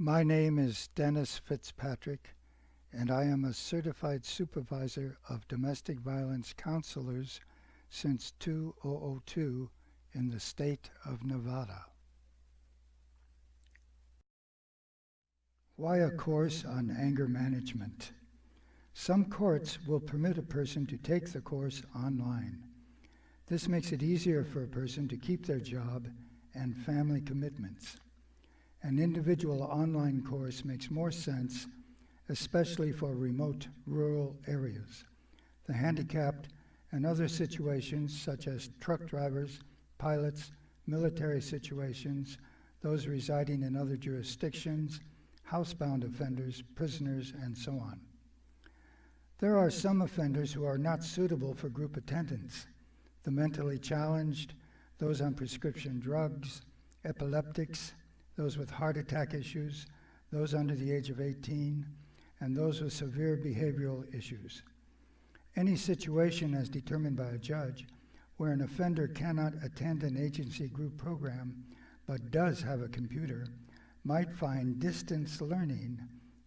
My name is Dennis Fitzpatrick, and I am a certified supervisor of domestic violence counselors since 2002 in the state of Nevada. Why a course on anger management? Some courts will permit a person to take the course online. This makes it easier for a person to keep their job and family commitments. An individual online course makes more sense, especially for remote rural areas, the handicapped, and other situations such as truck drivers, pilots, military situations, those residing in other jurisdictions, housebound offenders, prisoners, and so on. There are some offenders who are not suitable for group attendance: the mentally challenged, those on prescription drugs, epileptics, those with heart attack issues, those under the age of 18, and those with severe behavioral issues. Any situation as determined by a judge where an offender cannot attend an agency group program but does have a computer might find distance learning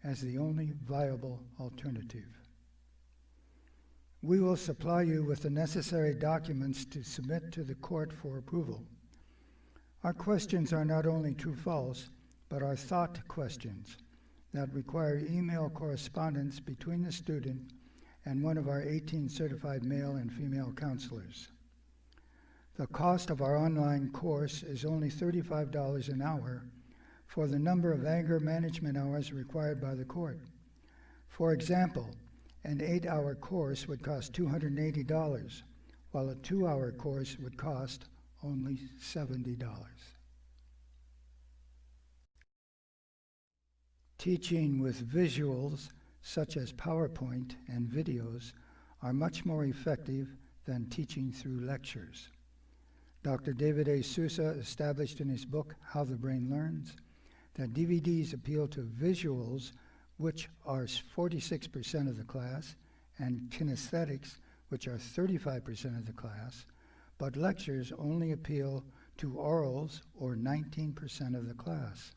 as the only viable alternative. We will supply you with the necessary documents to submit to the court for approval. Our questions are not only true-false, but are thought questions that require email correspondence between the student and one of our 18 certified male and female counselors. The cost of our online course is only $35 an hour for the number of anger management hours required by the court. For example, an 8-hour course would cost $280, while a 2-hour course would cost only $70. Teaching with visuals, such as PowerPoint and videos, are much more effective than teaching through lectures. Dr. David A. Sousa established in his book, How the Brain Learns, that DVDs appeal to visuals, which are 46% of the class, and kinesthetics, which are 35% of the class, but lectures only appeal to orals, or 19% of the class.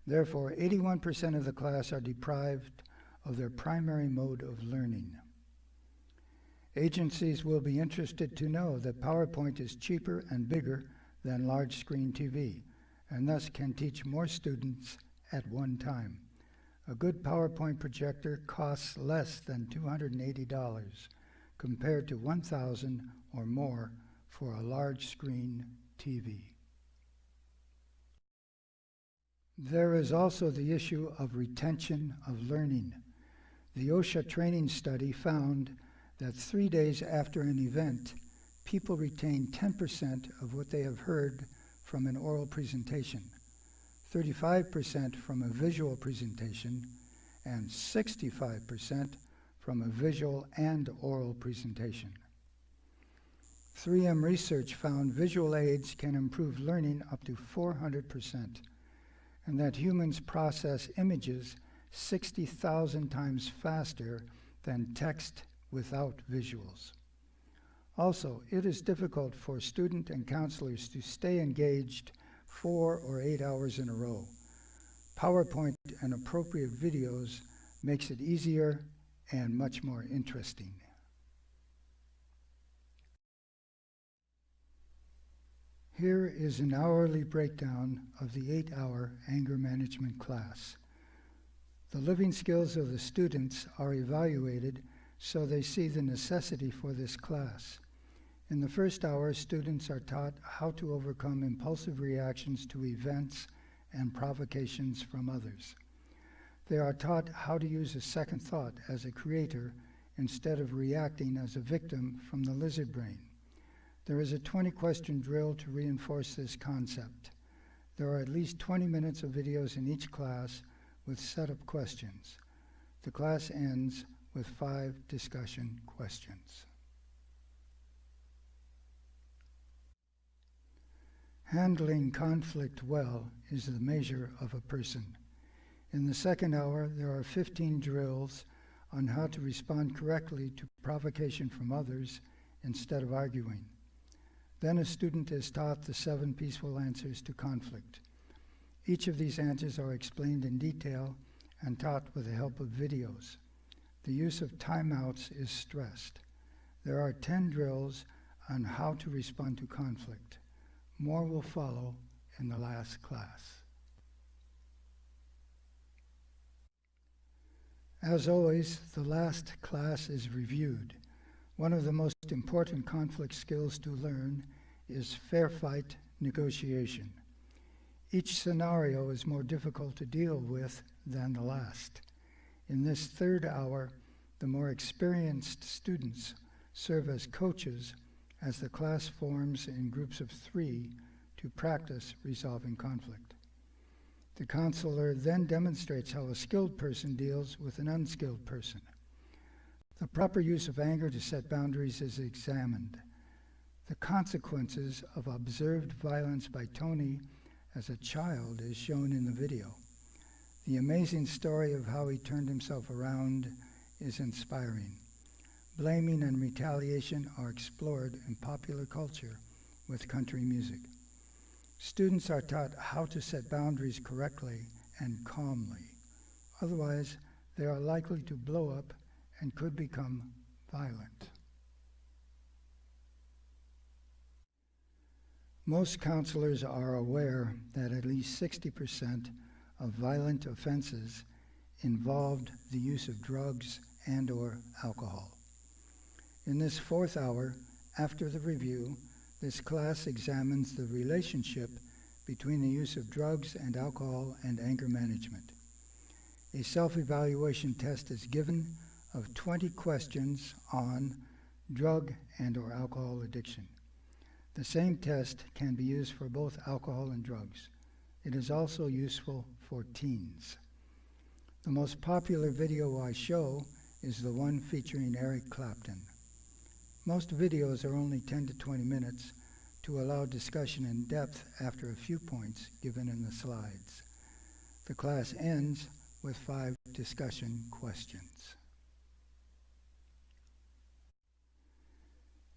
Therefore, 81% of the class are deprived of their primary mode of learning. Agencies will be interested to know that PowerPoint is cheaper and bigger than large screen TV, and thus can teach more students at one time. A good PowerPoint projector costs less than $280 compared to $1,000 or more for a large screen TV. There is also the issue of retention of learning. The OSHA training study found that 3 days after an event, people retain 10% of what they have heard from an oral presentation, 35% from a visual presentation, and 65% from a visual and oral presentation. 3M research found visual aids can improve learning up to 400%, and that humans process images 60,000 times faster than text without visuals. Also, it is difficult for student and counselors to stay engaged 4 or 8 hours in a row. PowerPoint and appropriate videos makes it easier and much more interesting. Here is an hourly breakdown of the 8-hour anger management class. The living skills of the students are evaluated so they see the necessity for this class. In the first hour, students are taught how to overcome impulsive reactions to events and provocations from others. They are taught how to use a second thought as a creator instead of reacting as a victim from the lizard brain. There is a 20-question drill to reinforce this concept. There are at least 20 minutes of videos in each class with set-up questions. The class ends with 5 discussion questions. Handling conflict well is the measure of a person. In the second hour, there are 15 drills on how to respond correctly to provocation from others instead of arguing. Then a student is taught the 7 peaceful answers to conflict. Each of these answers are explained in detail and taught with the help of videos. The use of timeouts is stressed. There are 10 drills on how to respond to conflict. More will follow in the last class. As always, the last class is reviewed. One of the most important conflict skills to learn is fair fight negotiation. Each scenario is more difficult to deal with than the last. In this third hour, the more experienced students serve as coaches as the class forms in groups of 3 to practice resolving conflict. The counselor then demonstrates how a skilled person deals with an unskilled person. The proper use of anger to set boundaries is examined. The consequences of observed violence by Tony as a child is shown in the video. The amazing story of how he turned himself around is inspiring. Blaming and retaliation are explored in popular culture with country music. Students are taught how to set boundaries correctly and calmly. Otherwise, they are likely to blow up and could become violent. Most counselors are aware that at least 60% of violent offenses involved the use of drugs and/or alcohol. In this fourth hour, after the review, this class examines the relationship between the use of drugs and alcohol and anger management. A self-evaluation test is given of 20 questions on drug and/or alcohol addiction. The same test can be used for both alcohol and drugs. It is also useful for teens. The most popular video I show is the one featuring Eric Clapton. Most videos are only 10 to 20 minutes to allow discussion in depth after a few points given in the slides. The class ends with 5 discussion questions.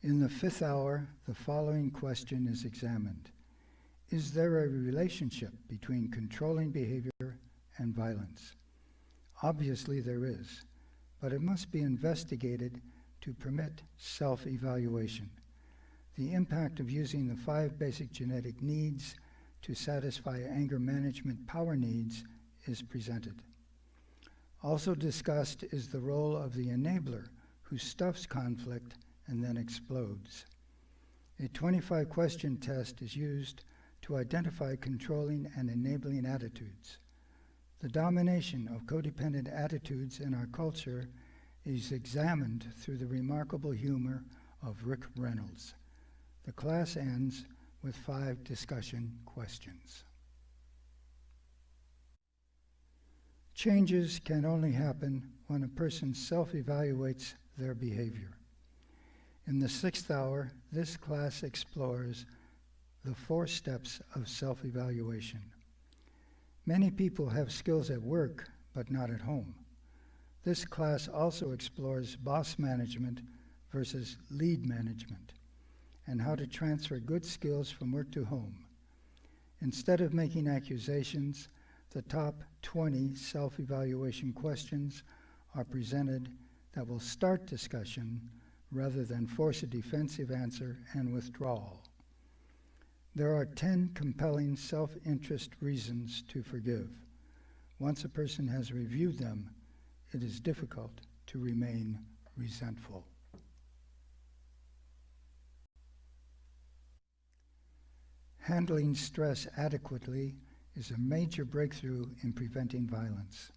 In the fifth hour, the following question is examined. Is there a relationship between controlling behavior and violence? Obviously there is, but it must be investigated to permit self-evaluation. The impact of using the 5 basic genetic needs to satisfy anger management power needs is presented. Also discussed is the role of the enabler who stuffs conflict and then explodes. A 25-question test is used to identify controlling and enabling attitudes. The domination of codependent attitudes in our culture is examined through the remarkable humor of Rick Reynolds. The class ends with 5 discussion questions. Changes can only happen when a person self-evaluates their behavior. In the 6th hour, this class explores the 4 steps of self-evaluation. Many people have skills at work, but not at home. This class also explores boss management versus lead management and how to transfer good skills from work to home. Instead of making accusations, the top 20 self-evaluation questions are presented that will start discussion rather than force a defensive answer and withdrawal. There are 10 compelling self-interest reasons to forgive. Once a person has reviewed them, it is difficult to remain resentful. Handling stress adequately is a major breakthrough in preventing violence.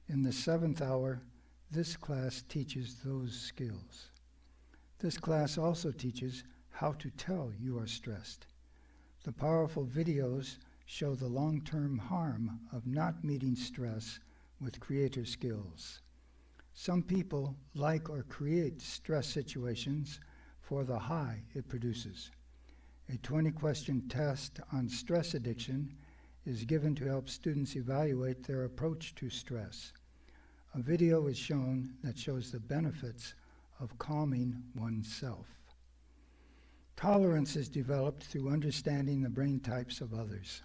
In the 7th hour, this class teaches those skills. This class also teaches how to tell you are stressed. The powerful videos show the long-term harm of not meeting stress with creator skills. Some people like or create stress situations for the high it produces. A 20-question test on stress addiction is given to help students evaluate their approach to stress. A video is shown that shows the benefits of calming oneself. Tolerance is developed through understanding the brain types of others.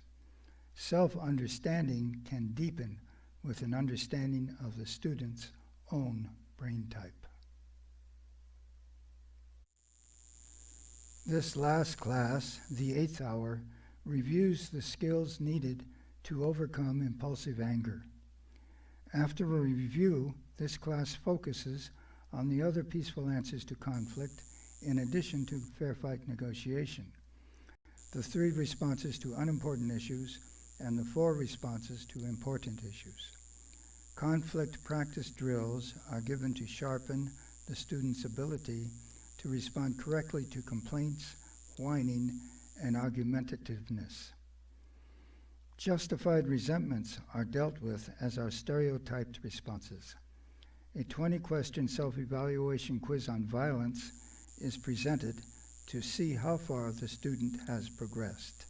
Self-understanding can deepen with an understanding of the student's own brain type. This last class, the 8th hour, reviews the skills needed to overcome impulsive anger. After a review, this class focuses on the other peaceful answers to conflict in addition to fair fight negotiation, the 3 responses to unimportant issues, and the 4 responses to important issues. Conflict practice drills are given to sharpen the student's ability to respond correctly to complaints, whining, and argumentativeness. Justified resentments are dealt with as our stereotyped responses. A 20-question self-evaluation quiz on violence is presented to see how far the student has progressed.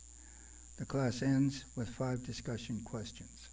The class ends with 5 discussion questions.